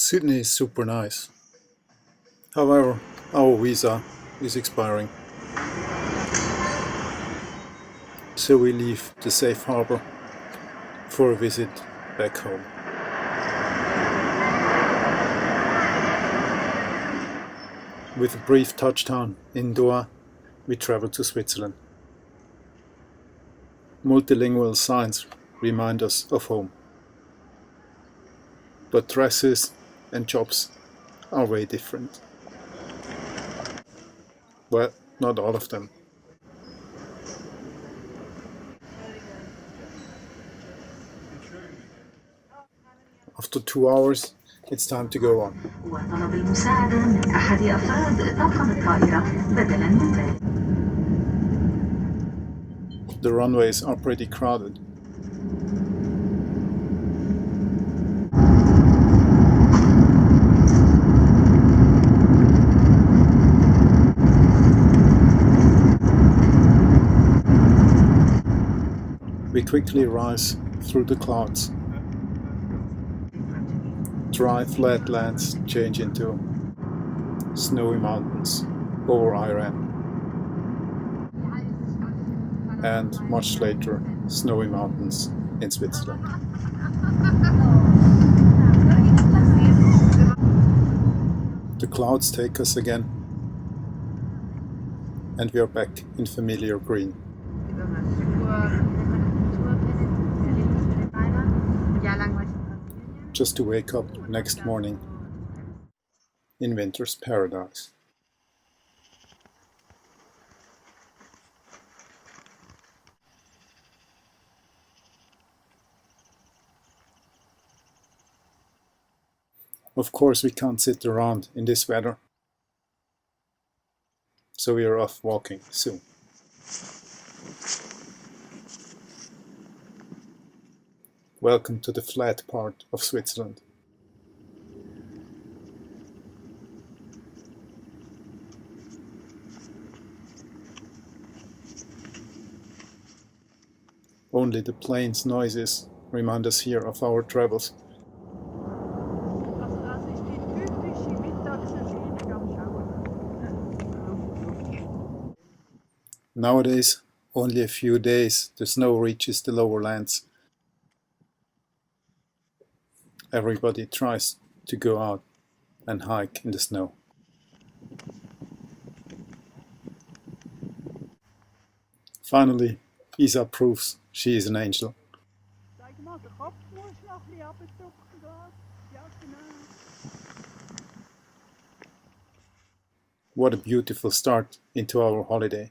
Sydney is super nice. However, our visa is expiring. So we leave the safe harbor for a visit back home. With a brief touchdown in Doha, we travel to Switzerland. Multilingual signs remind us of home. But dresses and jobs are way different. Well, not all of them. After 2 hours, it's time to go on. وطلب المساعدة من أحد أفراد طاقم الطائرة بدلاً من ذلك. The runways are pretty crowded. We quickly rise through the clouds. Dry flat lands change into snowy mountains over Iran. And much later, snowy mountains in Switzerland. The clouds take us again, and we are back in familiar green. Just to wake up next morning in winter's paradise. Of course, we can't sit around in this weather, so we are off walking soon. Welcome to the flat part of Switzerland. Only the plane's noises remind us here of our travels. Nowadays, only a few days the snow reaches the lower lands. Everybody tries to go out and hike in the snow. Finally, Isa proves she is an angel. What a beautiful start into our holiday.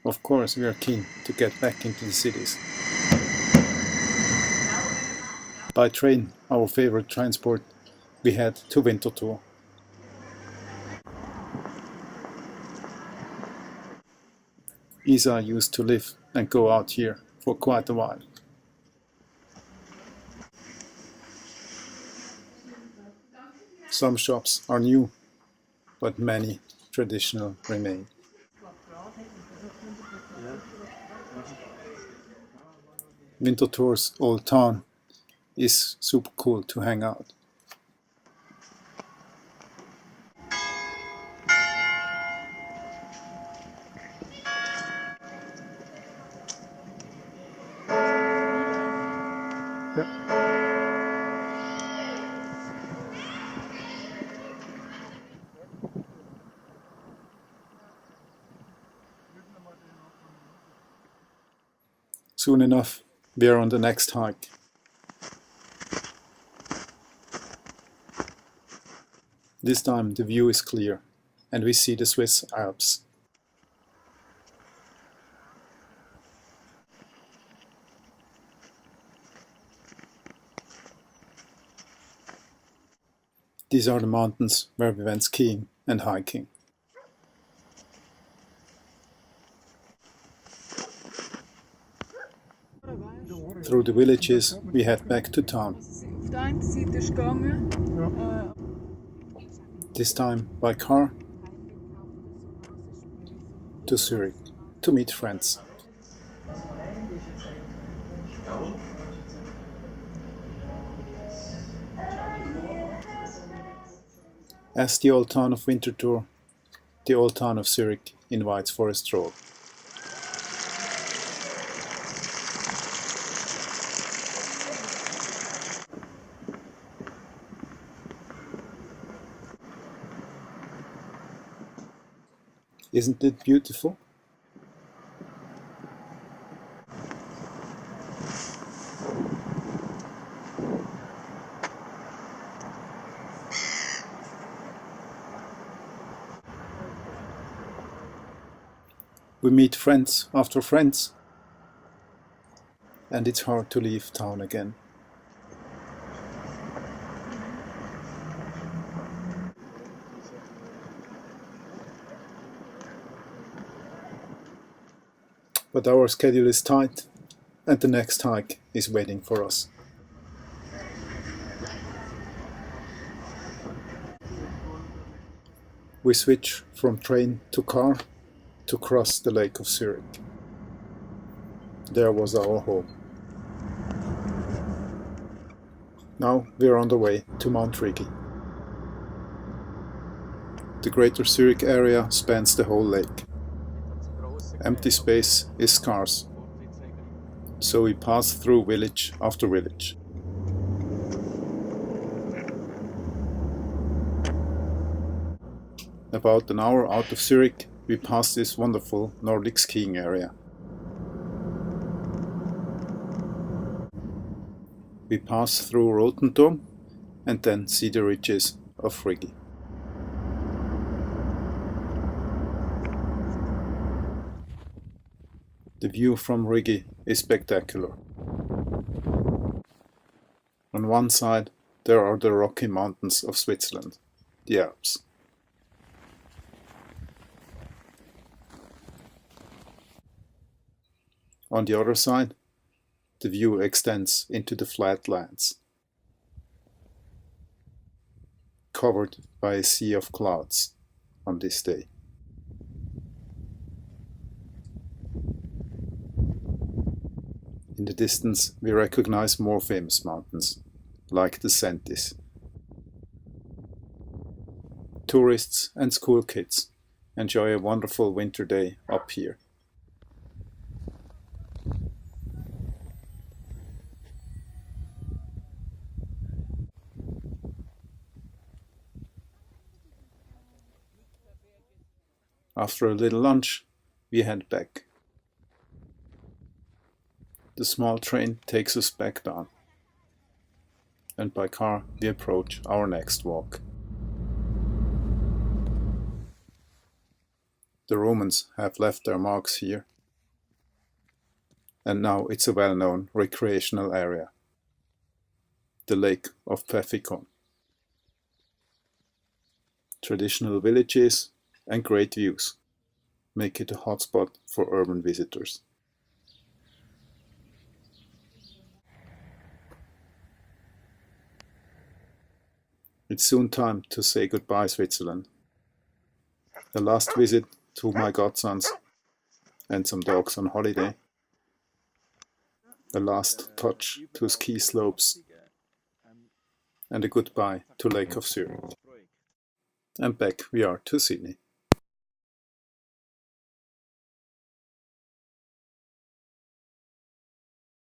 Of course, we are keen to get back into the cities. By train, our favorite transport, we head to Winterthur. Isa used to live and go out here for quite a while. Some shops are new, but many traditional remain. Winterthur's old town is super cool to hang out. Soon enough, we are on the next hike. This time the view is clear and we see the Swiss Alps. These are the mountains where we went skiing and hiking. Through the villages, we head back to town. This time by car to Zurich to meet friends. As the old town of Winterthur, the old town of Zurich invites for a stroll. Isn't it beautiful? We meet friends after friends, and it's hard to leave town again. But our schedule is tight, and the next hike is waiting for us. We switch from train to car to cross the Lake of Zurich. There was our home. Now we are on the way to Mount Rigi. The greater Zurich area spans the whole lake. Empty space is scarce, so we pass through village after village. About an hour out of Zurich, we pass this wonderful Nordic skiing area. We pass through Rotendom and then see the ridges of Rigi. The view from Rigi is spectacular. On one side there are the Rocky Mountains of Switzerland, the Alps. On the other side, the view extends into the flat lands, covered by a sea of clouds on this day. In the distance we recognize more famous mountains, like the Sentis. Tourists and school kids enjoy a wonderful winter day up here. After a little lunch, we head back. The small train takes us back down, and by car we approach our next walk. The Romans have left their marks here, and now it's a well-known recreational area, the Lake of Pfäffikon. Traditional villages and great views make it a hotspot for urban visitors. It's soon time to say goodbye, Switzerland. A last visit to my godsons and some dogs on holiday. A last touch to ski slopes. And a goodbye to Lake of Zurich. And back we are to Sydney.